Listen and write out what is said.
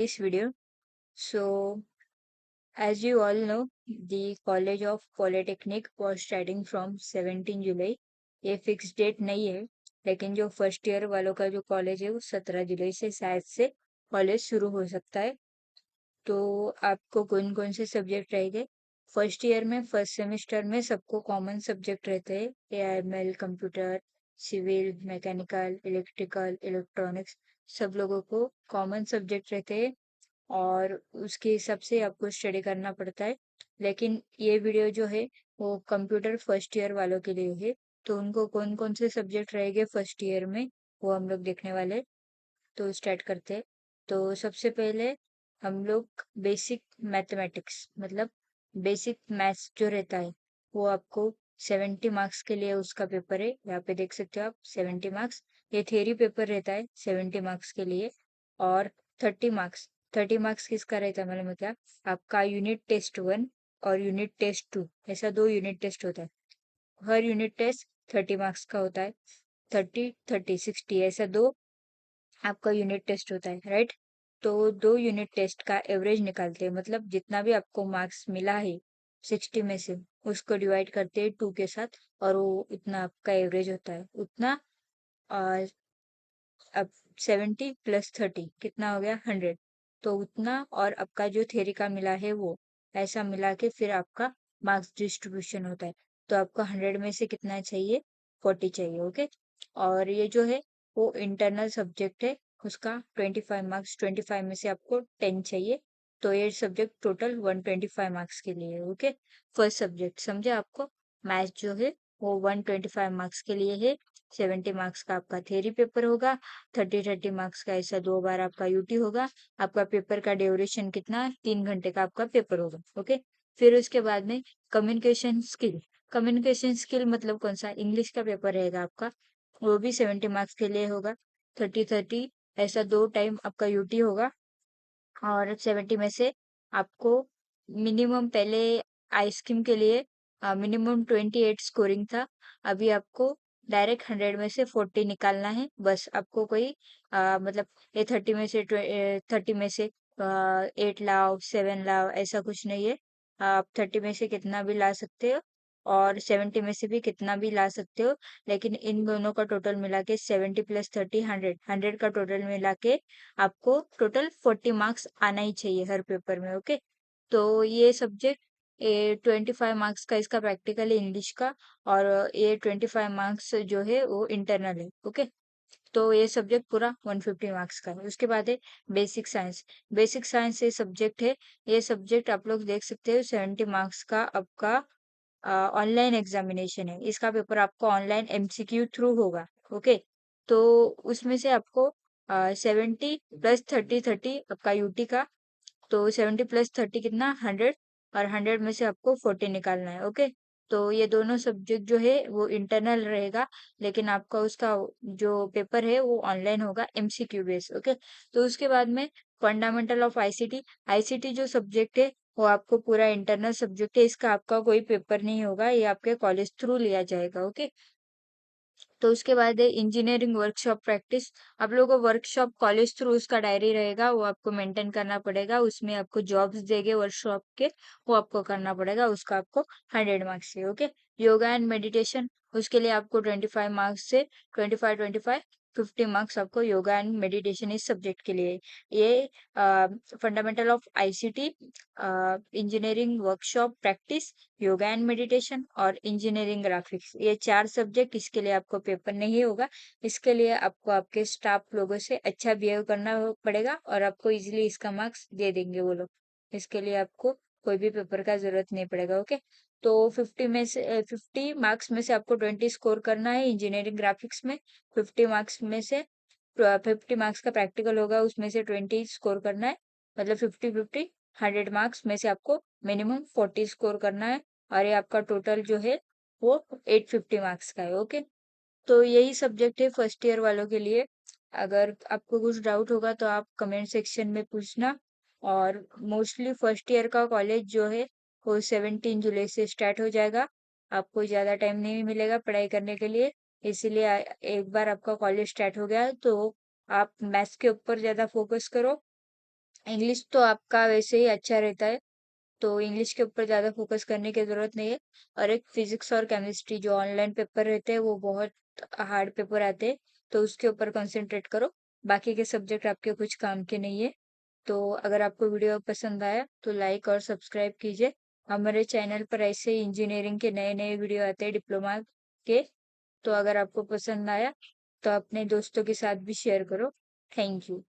this video. So, as you all know, the College of Polytechnic was starting from 17 जुलाई. ये fix date नहीं है, लेकिन जो first year वालों का जो कॉलेज है वो 17 जुलाई से शायद से कॉलेज शुरू हो सकता है. तो आपको कौन कौन से सब्जेक्ट रहेंगे? फर्स्ट ईयर में फर्स्ट सेमेस्टर में सबको कॉमन सब्जेक्ट रहते हैं. AIML, computer, civil, mechanical, electrical, electronics, सब लोगों को कॉमन सब्जेक्ट रहते हैं और उसके हिसाब से आपको स्टडी करना पड़ता है. लेकिन ये वीडियो जो है वो कंप्यूटर फर्स्ट ईयर वालों के लिए है. तो उनको कौन कौन से सब्जेक्ट रहेंगे फर्स्ट ईयर में वो हम लोग देखने वाले हैं. तो स्टार्ट करते हैं. तो सबसे पहले हम लोग बेसिक मैथमेटिक्स मतलब बेसिक मैथ्स जो रहता है वो आपको 70 मार्क्स के लिए उसका पेपर है. यहाँ पे देख सकते हो आप 70 मार्क्स. ये थियरी पेपर रहता है 70 मार्क्स के लिए. और 30 मार्क्स 30 मार्क्स किसका रहता है मालूम है क्या? आपका यूनिट टेस्ट 1 और यूनिट टेस्ट 2, ऐसा दो यूनिट टेस्ट होता है. हर यूनिट टेस्ट 30 मार्क्स का होता है. 30, 30, 60 ऐसा दो आपका यूनिट टेस्ट होता है, राइट? तो दो यूनिट टेस्ट का एवरेज निकालते हैं, मतलब जितना भी आपको मार्क्स मिला है 60 में से उसको डिवाइड करते हैं 2 के साथ और वो इतना आपका एवरेज होता है. उतना आ, अब 70 + 30 कितना हो गया? 100. तो उतना और आपका जो थ्योरी का मिला है वो ऐसा मिला के फिर आपका मार्क्स डिस्ट्रीब्यूशन होता है. तो आपको 100 में से कितना चाहिए? 40 चाहिए. ओके. और ये जो है वो इंटरनल सब्जेक्ट है. उसका 25 मार्क्स, 25 में से आपको 10 चाहिए. तो ये सब्जेक्ट टोटल 125 मार्क्स के लिए है. ओके. फर्स्ट सब्जेक्ट समझे आपको? मैथ जो है वो 125 मार्क्स के लिए है. 70 मार्क्स का आपका थ्योरी पेपर होगा. 30 मार्क्स का ऐसा दो बार आपका यूटी होगा. आपका पेपर का ड्यूरेशन कितना? 3 घंटे का आपका पेपर होगा. ओके. फिर उसके बाद में कम्युनिकेशन स्किल. कम्युनिकेशन स्किल मतलब कौन सा? इंग्लिश का पेपर रहेगा आपका. वो भी 70 मार्क्स के लिए होगा. 30, 30 ऐसा दो टाइम आपका यूटी होगा. और 70 में से आपको मिनिमम पहले आइसक्रीम के लिए मिनिमम 28 स्कोरिंग था. अभी आपको डायरेक्ट 100 में से 40 निकालना है. बस आपको कोई मतलब ये 30 में से 8 लाओ 7 लाओ ऐसा कुछ नहीं है. आप 30 में से कितना भी ला सकते हो और 70 में से भी कितना भी ला सकते हो. लेकिन इन दोनों का टोटल मिला के 70 + 30 100, 100 का टोटल मिला के आपको टोटल 40 मार्क्स आना ही चाहिए हर पेपर में. ओके. तो ये सब्जेक्ट 25 मार्क्स का इसका प्रैक्टिकल है इंग्लिश का. और ये 25 मार्क्स जो है वो इंटरनल है. ओके. तो ये सब्जेक्ट पूरा 150 मार्क्स का है. उसके बाद है बेसिक साइंस. बेसिक साइंस ये सब्जेक्ट है. ये सब्जेक्ट आप लोग देख सकते हो 70 मार्क्स का आपका ऑनलाइन एग्जामिनेशन है. इसका पेपर आपको ऑनलाइन MCQ थ्रू होगा. ओके. तो उसमें से आपको 70 + 30, 30 आपका यूटी का. तो 70 + 30 कितना? 100. और 100 में से आपको 40 निकालना है. ओके. तो ये दोनों सब्जेक्ट जो है वो इंटरनल रहेगा. लेकिन आपका उसका जो पेपर है वो ऑनलाइन होगा MCQ बेस. ओके. तो उसके बाद में फंडामेंटल ऑफ आईसीटी. आईसीटी जो सब्जेक्ट है वो आपको पूरा इंटरनल सब्जेक्ट है. इसका आपका कोई पेपर नहीं होगा. ये आपके कॉलेज थ्रू लिया जाएगा. ओके. तो उसके बाद है इंजीनियरिंग वर्कशॉप प्रैक्टिस. आप लोगों को वर्कशॉप कॉलेज थ्रू उसका डायरी रहेगा वो आपको मेंटेन करना पड़ेगा. उसमें आपको जॉब्स देंगे वर्कशॉप के, वो आपको करना पड़ेगा. उसका आपको 100 मार्क्स है. ओके. Yoga and meditation. उसके लिए आपको 25 मार्क्स से 25, 25 50 मार्क्स आपको योगा एंड मेडिटेशन इस सब्जेक्ट के लिए. ये fundamental of ICT, engineering workshop practice, yoga and meditation और इंजीनियरिंग ग्राफिक्स, ये 4 सब्जेक्ट इसके लिए आपको पेपर नहीं होगा. इसके लिए आपको आपके स्टाफ लोगों से अच्छा बिहेव करना पड़ेगा और आपको इजीली इसका मार्क्स दे देंगे वो लोग. इसके लिए आपको कोई भी पेपर का जरूरत नहीं पड़ेगा. ओके. तो 50 मार्क्स में से आपको 20 स्कोर करना है इंजीनियरिंग ग्राफिक्स में. 50 मार्क्स में से 50 मार्क्स का प्रैक्टिकल होगा उसमें से 20 स्कोर करना है. मतलब 50, 50 100 मार्क्स में से आपको मिनिमम 40 स्कोर करना है. और ये आपका टोटल जो है वो 850 मार्क्स का है. ओके. तो यही सब्जेक्ट है फर्स्ट ईयर वालों के लिए. अगर आपको कुछ डाउट होगा तो आप कमेंट सेक्शन में पूछना. और मोस्टली फर्स्ट ईयर का कॉलेज जो है वो 17 जुलाई से स्टार्ट हो जाएगा. आपको ज़्यादा टाइम नहीं मिलेगा पढ़ाई करने के लिए. इसीलिए एक बार आपका कॉलेज स्टार्ट हो गया तो आप मैथ्स के ऊपर ज़्यादा फोकस करो. इंग्लिश तो आपका वैसे ही अच्छा रहता है, तो इंग्लिश के ऊपर ज़्यादा फोकस करने की ज़रूरत नहीं है। और एक फिजिक्स और केमिस्ट्री जो ऑनलाइन पेपर रहते हैं वो बहुत हार्ड पेपर आते हैं, तो उसके ऊपर कंसंट्रेट करो। बाकी के सब्जेक्ट आपके कुछ काम के नहीं है। तो अगर आपको वीडियो पसंद आया तो लाइक और सब्सक्राइब कीजिए। हमारे चैनल पर ऐसे ही इंजीनियरिंग के नए नए वीडियो आते हैं डिप्लोमा के। तो अगर आपको पसंद आया तो अपने दोस्तों के साथ भी शेयर करो। Thank you.